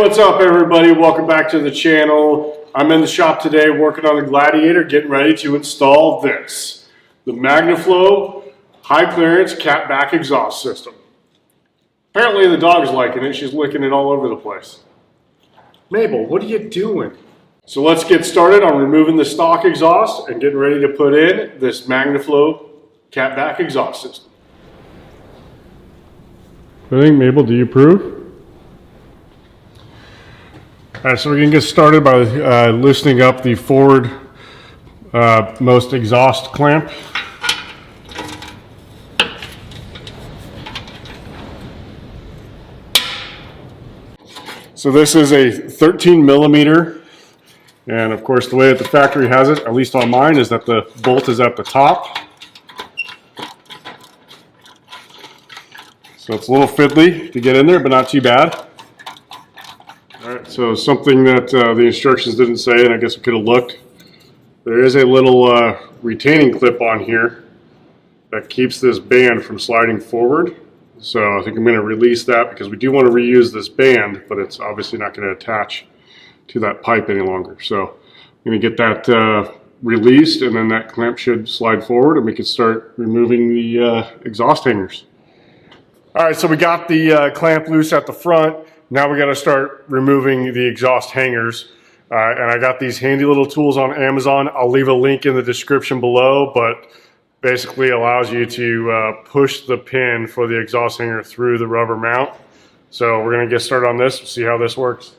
what's up everybody? Welcome back to the channel. I'm in the shop today working on the Gladiator, getting ready to install this. The Magnaflow high clearance cat back exhaust system. Apparently the dog's liking it. She's licking it all over the place. Mabel, what are you doing? So let's get started on removing the stock exhaust and getting ready to put in this Magnaflow cat back exhaust system. I think, Mabel, do you approve? All right, so we're going to get started by loosening up the forward most exhaust clamp. So this is a 13 millimeter, and of course the way that the factory has it, at least on mine, is that the bolt is at the top. So it's a little fiddly to get in there, but not too bad. All right, so something that the instructions didn't say, and I guess I could have looked. There is a little retaining clip on here that keeps this band from sliding forward. So I think I'm going to release that because we do want to reuse this band, but it's obviously not going to attach to that pipe any longer. So I'm going to get that released, and then that clamp should slide forward, and we can start removing the exhaust hangers. All right, so we got the clamp loose at the front. Now we got to start removing the exhaust hangers. And I got these handy little tools on Amazon. I'll leave a link in the description below, but basically allows you to push the pin for the exhaust hanger through the rubber mount. So we're going to get started on this, see how this works.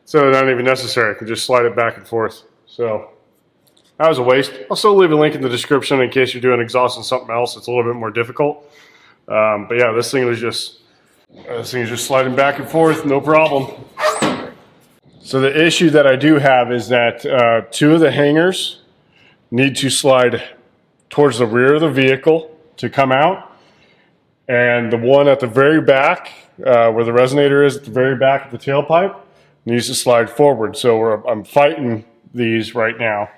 So not even necessary, I can just slide it back and forth. So that was a waste. I'll still leave a link in the description in case you're doing exhaust on something else. It's a little bit more difficult. But yeah, this thing is just sliding back and forth, no problem. So the issue that I do have is that two of the hangers need to slide towards the rear of the vehicle to come out. And the one at the very back, where the resonator is at the very back of the tailpipe, needs to slide forward. So I'm fighting these right now.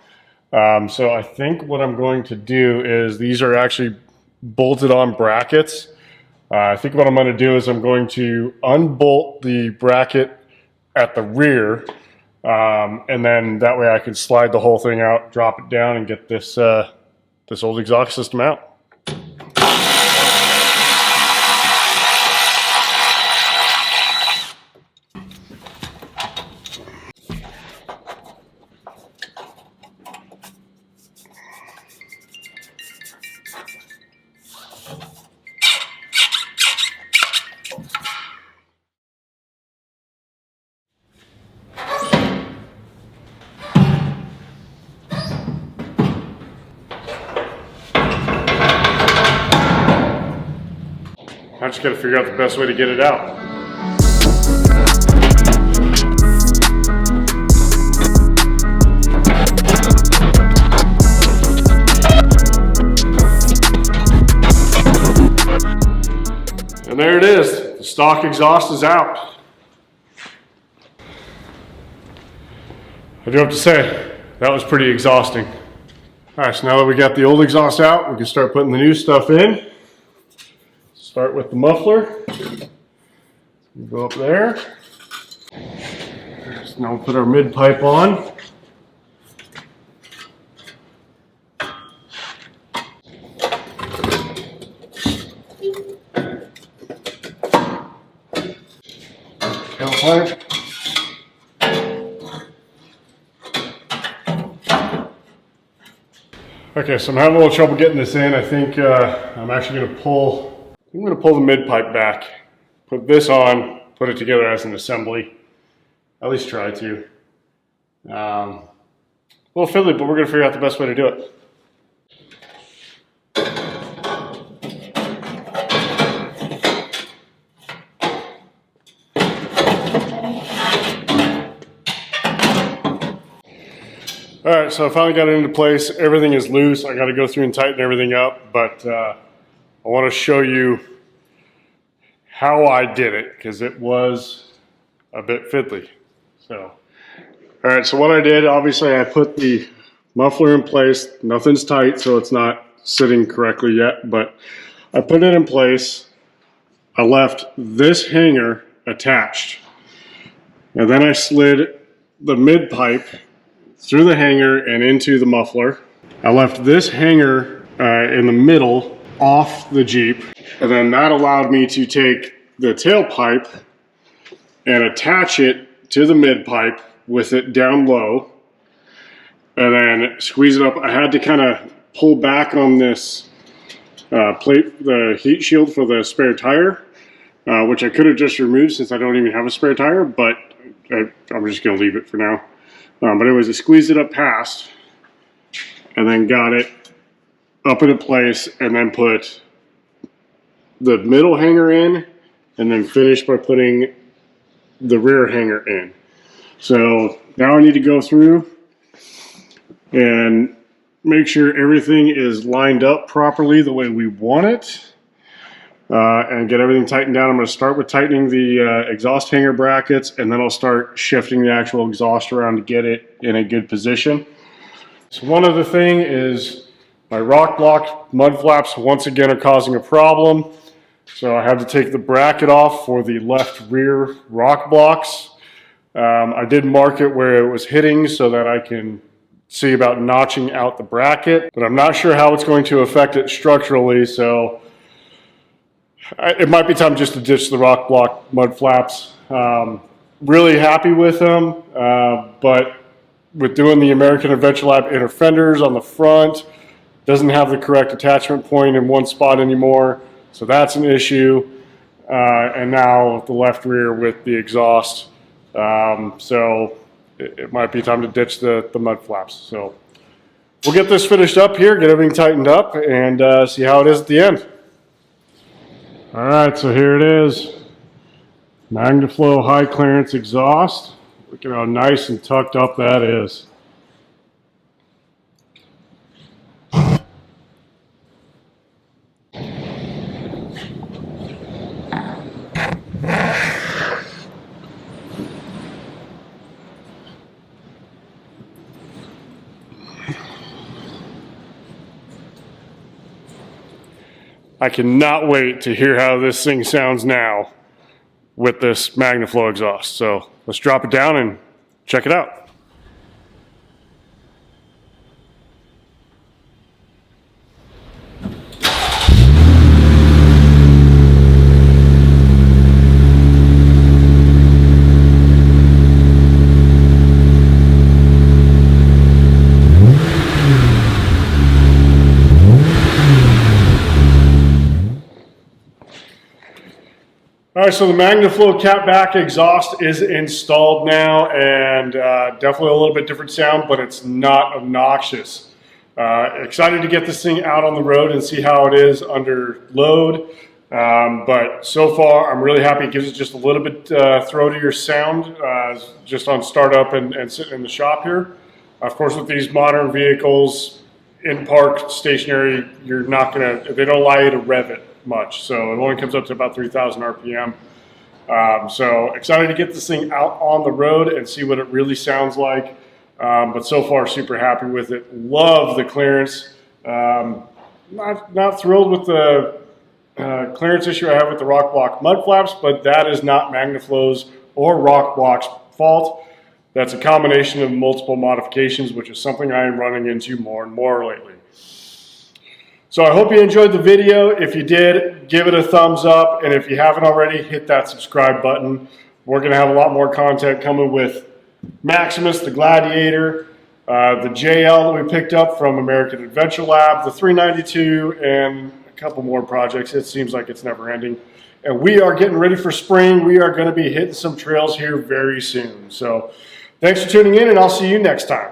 So I think what I'm going to do is, these are actually bolted on brackets. I think what I'm going to do is I'm going to unbolt the bracket at the rear, and then that way I can slide the whole thing out, drop it down, and get this this old exhaust system out. I just got to figure out the best way to get it out. And there it is. The stock exhaust is out. I do have to say, that was pretty exhausting. All right, so now that we got the old exhaust out, we can start putting the new stuff in. Start with the muffler. Go up there. So now we'll put our mid pipe on. Tail pipe. Okay, so I'm having a little trouble getting this in. I think I'm actually going to pull the mid pipe back, put this on, put it together as an assembly. At least try to. A little fiddly, but we're going to figure out the best way to do it. All right, so I finally got it into place. Everything is loose. I got to go through and tighten everything up, but I want to show you how I did it, because it was a bit fiddly. So, all right, so what I did, obviously I put the muffler in place. Nothing's tight, so it's not sitting correctly yet, but I put it in place. I left this hanger attached, and then I slid the mid pipe through the hanger and into the muffler. I left this hanger in the middle off the Jeep, and then that allowed me to take the tailpipe and attach it to the mid pipe with it down low, and then squeeze it up. I had to kind of pull back on this plate, the heat shield for the spare tire, which I could have just removed since I don't even have a spare tire, but I'm just going to leave it for now. But anyways, I squeezed it up past and then got it up into place, and then put the middle hanger in, and then finished by putting the rear hanger in. So now I need to go through and make sure everything is lined up properly the way we want it, and get everything tightened down. I'm going to start with tightening the exhaust hanger brackets, and then I'll start shifting the actual exhaust around to get it in a good position. So one other thing is my rock block mud flaps once again are causing a problem. So I had to take the bracket off for the left rear rock blocks. I did mark it where it was hitting so that I can see about notching out the bracket, but I'm not sure how it's going to affect it structurally, so it might be time just to ditch the rock block mud flaps. Really happy with them, but with doing the American Adventure Lab inner fenders on the front, doesn't have the correct attachment point in one spot anymore, so that's an issue. And now the left rear with the exhaust, so it might be time to ditch the mud flaps. So we'll get this finished up here, get everything tightened up, and see how it is at the end. All right, so here it is. Magnaflow high clearance exhaust. Look at how nice and tucked up that is. I cannot wait to hear how this thing sounds now with this Magnaflow exhaust. So let's drop it down and check it out. All right, so the Magnaflow catback exhaust is installed now, and definitely a little bit different sound, but it's not obnoxious. Excited to get this thing out on the road and see how it is under load. But so far, I'm really happy. It gives it just a little bit throatier sound just on startup and sitting in the shop here. Of course, with these modern vehicles, in park, stationary, you're not gonna, they don't allow you to rev it much. So it only comes up to about 3,000 RPM. So excited to get this thing out on the road and see what it really sounds like. But so far, super happy with it. Love the clearance. Not thrilled with the clearance issue I have with the rock block mud flaps, but that is not Magnaflow's or rock block's fault. That's a combination of multiple modifications, which is something I am running into more and more lately. So I hope you enjoyed the video. If you did, give it a thumbs up. And if you haven't already, hit that subscribe button. We're going to have a lot more content coming with Maximus, the Gladiator, the JL that we picked up from American Adventure Lab, the 392, and a couple more projects. It seems like it's never ending. And we are getting ready for spring. We are going to be hitting some trails here very soon. So thanks for tuning in, and I'll see you next time.